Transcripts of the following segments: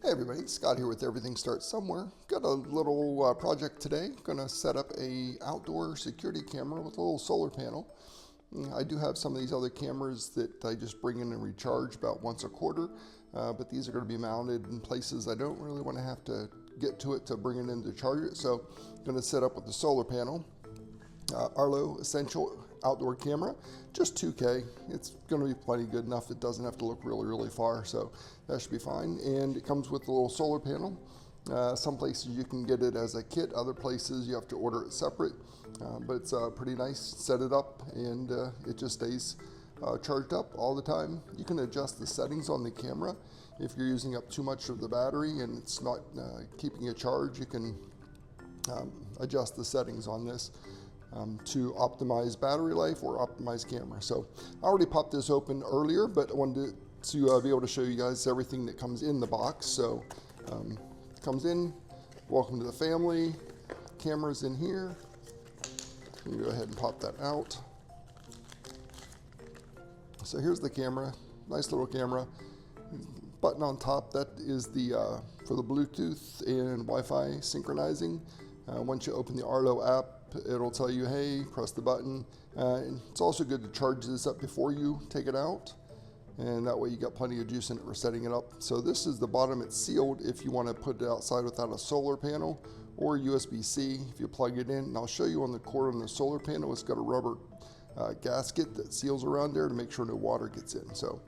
Hey everybody, Scott here with Everything Starts Somewhere. Got a little project today. Gonna set up a outdoor security camera with a little solar panel. I do have some of these other cameras that I just bring in and recharge about once a quarter, but these are going to be mounted in places I don't really want to have to get to it to bring it in to charge it. So I'm going to set up with the solar panel. Arlo Essential outdoor camera, just 2K. It's going to be plenty good enough. It doesn't have to look really far, so that should be fine. And it comes with a little solar panel. Some places you can get it as a kit, other places you have to order it separate, but it's pretty nice. Set it up and it just stays charged up all the time. You can adjust the settings on the camera. If you're using up too much of the battery and it's not keeping a charge, you can adjust the settings on this to optimize battery life or optimize camera. So I already popped this open earlier, but I wanted to be able to show you guys everything that comes in the box. So it comes in, welcome to the family, camera's in here. You can go ahead and pop that out. So here's the camera, nice little camera. Button on top, that is the for the Bluetooth and Wi-Fi synchronizing. Once you open the Arlo app, it'll tell you, hey, press the button. And it's also good to charge this up before you take it out, and that way you got plenty of juice in it for setting it up. So this is the bottom, it's sealed if you want to put it outside without a solar panel, or USB-C if you plug it in. And I'll show you on the cord on the solar panel, it's got a rubber gasket that seals around there to make sure no water gets in. So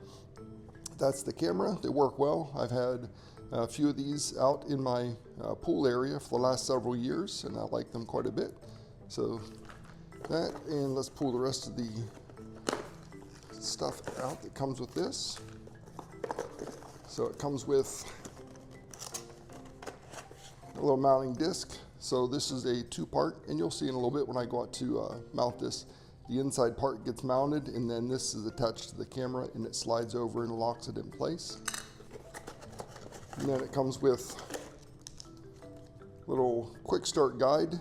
that's the camera. They work well. I've had a few of these out in my pool area for the last several years, and I like them quite a bit. So that, and let's pull the rest of the stuff out that comes with this. So it comes with a little mounting disc. So this is a two-part, and you'll see in a little bit when I go out to mount this. The inside part gets mounted, and then this is attached to the camera, and it slides over and locks it in place. And then it comes with a little quick start guide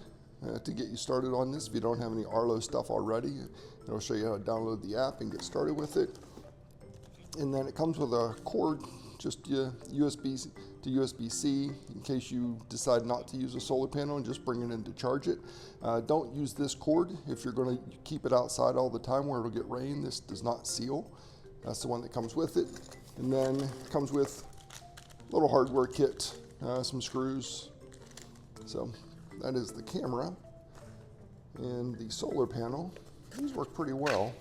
to get you started on this. If you don't have any Arlo stuff already, it'll show you how to download the app and get started with it. And then it comes with a cord, just USB to USB-C, in case you decide not to use a solar panel and just bring it in to charge it. Don't use this cord if you're going to keep it outside all the time where it'll get rain. This does not seal. That's the one that comes with it. And then it comes with a little hardware kit, some screws. So that is the camera and the solar panel. These work pretty well.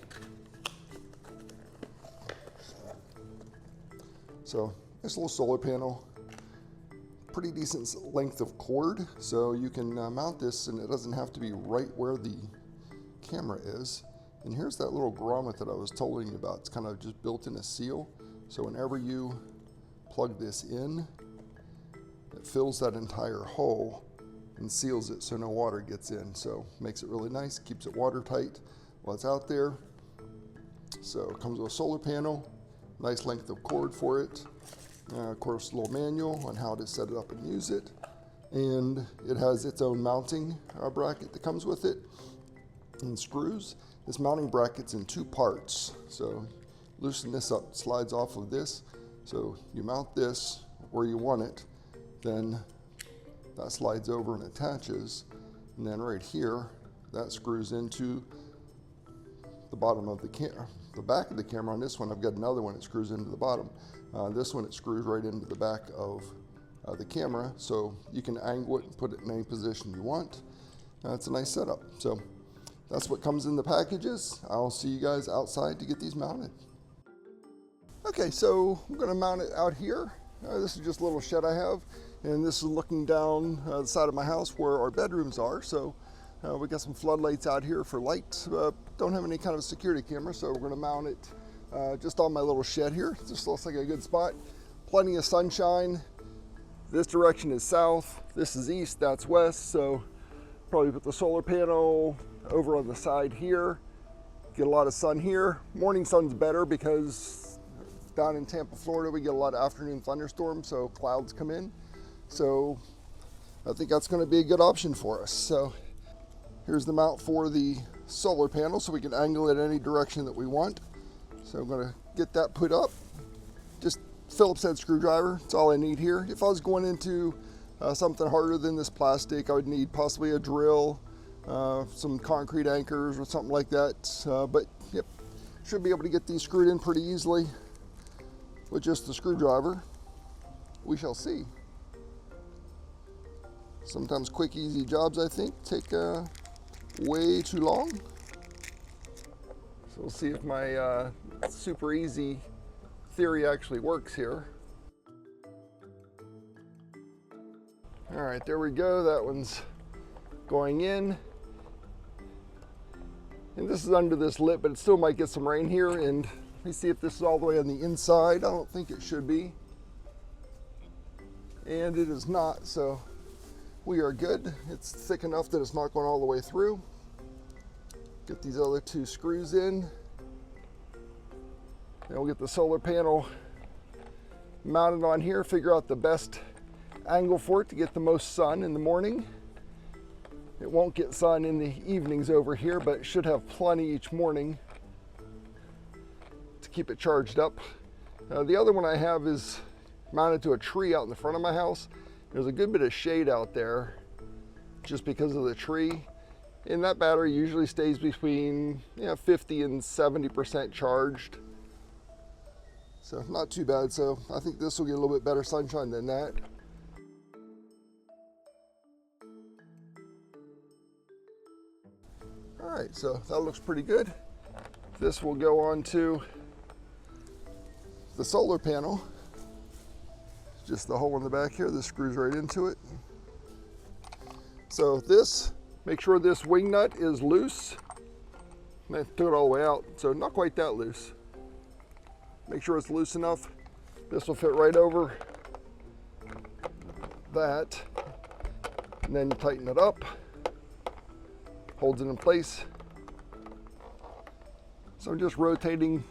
So this little solar panel, pretty decent length of cord, so you can mount this and it doesn't have to be right where the camera is. And here's that little grommet that I was telling you about. It's kind of just built in a seal, so whenever you plug this in, it fills that entire hole and seals it so no water gets in. So makes it really nice, keeps it watertight while it's out there. So it comes with a solar panel, nice length of cord for it. Of course, a little manual on how to set it up and use it. And it has its own mounting bracket that comes with it and screws. This mounting bracket's in two parts. So loosen this up, slides off of this. So you mount this where you want it, then that slides over and attaches, and then right here, that screws into the bottom of the back of the camera. On this one, I've got another one that screws into the bottom. This one, it screws right into the back of the camera, so you can angle it and put it in any position you want. It's a nice setup. So that's what comes in the packages. I'll see you guys outside to get these mounted. Okay, so I'm gonna mount it out here. This is just a little shed I have, and this is looking down the side of my house where our bedrooms are. So we got some floodlights out here for light. Don't have any kind of security camera, so we're gonna mount it just on my little shed here. It just looks like a good spot. Plenty of sunshine. This direction is south, this is east, that's west. So probably put the solar panel over on the side here. Get a lot of sun here. Morning sun's better because down in Tampa, Florida, we get a lot of afternoon thunderstorms, so clouds come in. So I think that's going to be a good option for us. So here's the mount for the solar panel, so we can angle it any direction that we want. So I'm going to get that put up. Just Phillips head screwdriver. That's all I need here. If I was going into something harder than this plastic, I would need possibly a drill, some concrete anchors or something like that. But yep, should be able to get these screwed in pretty easily with just the screwdriver. We shall see. Sometimes quick, easy jobs, I think, take way too long. So we'll see if my super easy theory actually works here. All right, there we go. That one's going in. And this is under this lip, but it still might get some rain here. And let me see if this is all the way on the inside. I don't think it should be. And it is not, so we are good. It's thick enough that it's not going all the way through. Get these other two screws in. Then we'll get the solar panel mounted on here, figure out the best angle for it to get the most sun in the morning. It won't get sun in the evenings over here, but it should have plenty each morning to keep it charged up. The other one I have is mounted to a tree out in the front of my house. There's a good bit of shade out there just because of the tree. And that battery usually stays between 50 and 70% charged. So not too bad. So I think this will get a little bit better sunshine than that. All right, so that looks pretty good. This will go on to the solar panel. Just the hole in the back here, this screws right into it. So this, make sure this wing nut is loose. I took it all the way out, so not quite that loose. Make sure it's loose enough. This will fit right over that. And then you tighten it up, holds it in place. So I'm just rotating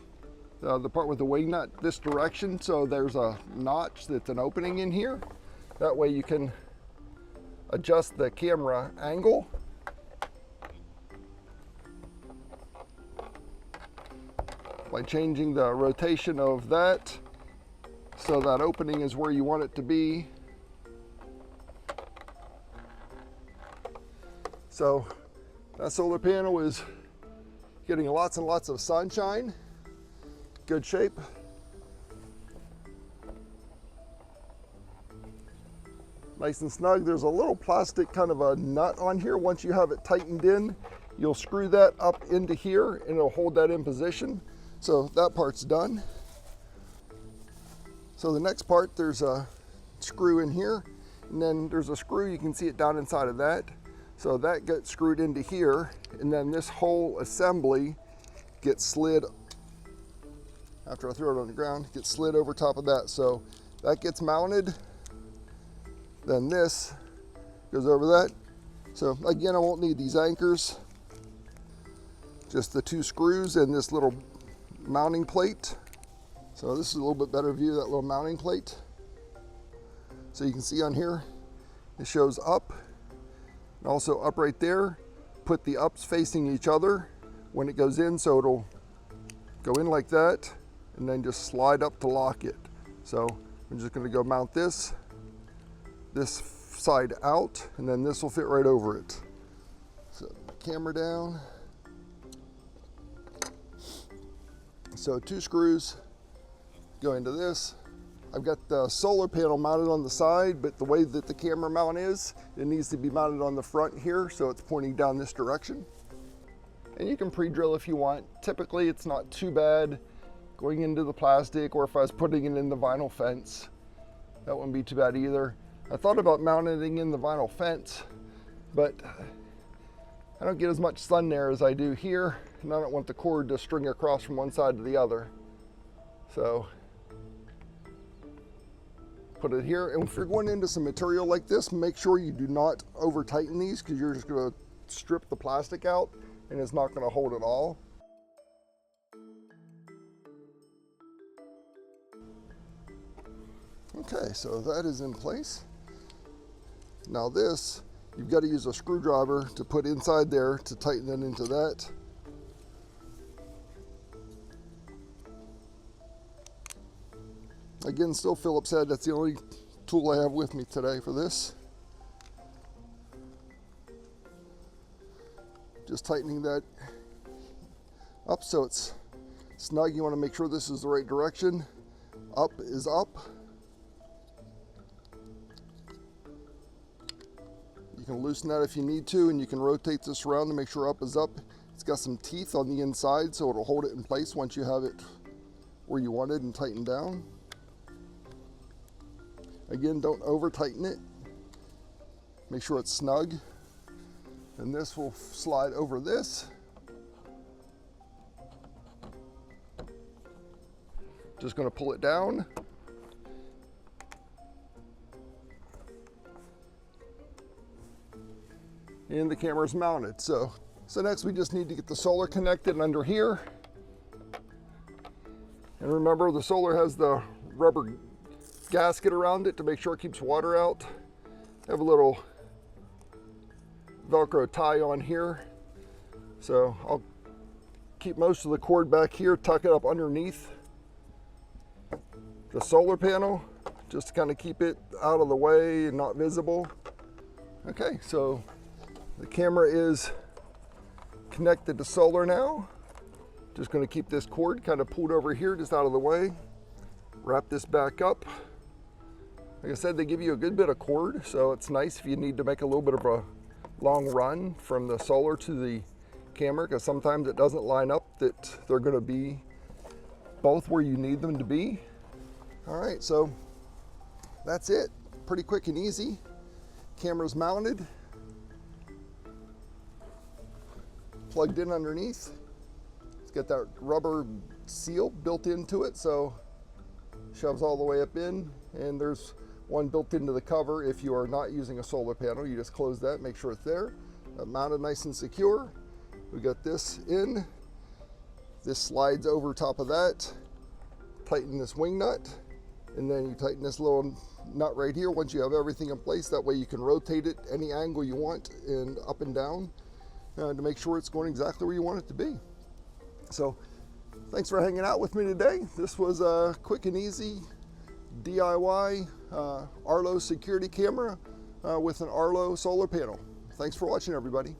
the part with the wing nut this direction, so there's a notch that's an opening in here. That way you can adjust the camera angle. By changing the rotation of that, so that opening is where you want it to be. So that solar panel is getting lots and lots of sunshine. Good shape. Nice and snug. There's a little plastic kind of a nut on here. Once you have it tightened in, you'll screw that up into here and it'll hold that in position. So that part's done. So the next part, there's a screw in here, and then there's a screw, you can see it down inside of that. So that gets screwed into here, and then this whole assembly gets slid, after I throw it on the ground, gets slid over top of that. So that gets mounted, then this goes over that. So again, I won't need these anchors, just the two screws and this little mounting plate. So this is a little bit better view of that little mounting plate. So you can see on here, it shows up, and also up right there. Put the ups facing each other when it goes in, so it'll go in like that, and then just slide up to lock it. So I'm just gonna go mount this side out, and then this will fit right over it. So camera down. So two screws go into this. I've got the solar panel mounted on the side, but the way that the camera mount is, it needs to be mounted on the front here, so it's pointing down this direction. And you can pre-drill if you want. Typically, it's not too bad going into the plastic, or if I was putting it in the vinyl fence, that wouldn't be too bad either. I thought about mounting in the vinyl fence, but I don't get as much sun there as I do here, and I don't want the cord to string across from one side to the other. So put it here. And if you're going into some material like this, make sure you do not over tighten these, because you're just going to strip the plastic out and it's not going to hold at all. Okay, so that is in place. Now this, you've got to use a screwdriver to put inside there to tighten it into that. Again, still Phillips head. That's the only tool I have with me today for this. Just tightening that up so it's snug. You want to make sure this is the right direction. Up is up. You can loosen that if you need to, and you can rotate this around to make sure up is up. It's got some teeth on the inside, so it'll hold it in place once you have it where you want it and tighten down. Again, don't over tighten it. Make sure it's snug. And this will slide over this. Just going to pull it down. And the camera's mounted. So next we just need to get the solar connected under here. And remember, the solar has the rubber gasket around it to make sure it keeps water out. I have a little Velcro tie on here. So I'll keep most of the cord back here, tuck it up underneath the solar panel, just to kind of keep it out of the way and not visible. Okay, so the camera is connected to solar now. Just going to keep this cord kind of pulled over here, just out of the way. Wrap this back up. Like I said, they give you a good bit of cord, so it's nice if you need to make a little bit of a long run from the solar to the camera, because sometimes it doesn't line up that they're going to be both where you need them to be. All right, so that's it. Pretty quick and easy. Camera's mounted, plugged in underneath. It's got that rubber seal built into it, so shoves all the way up in, and there's one built into the cover. If you are not using a solar panel, you just close that, make sure it's there. Mounted nice and secure. We got this in. This slides over top of that. Tighten this wing nut, and then you tighten this little nut right here once you have everything in place. That way you can rotate it any angle you want and up and down to make sure it's going exactly where you want it to be. So thanks for hanging out with me today. This was a quick and easy DIY Arlo security camera with an Arlo solar panel. Thanks for watching, everybody.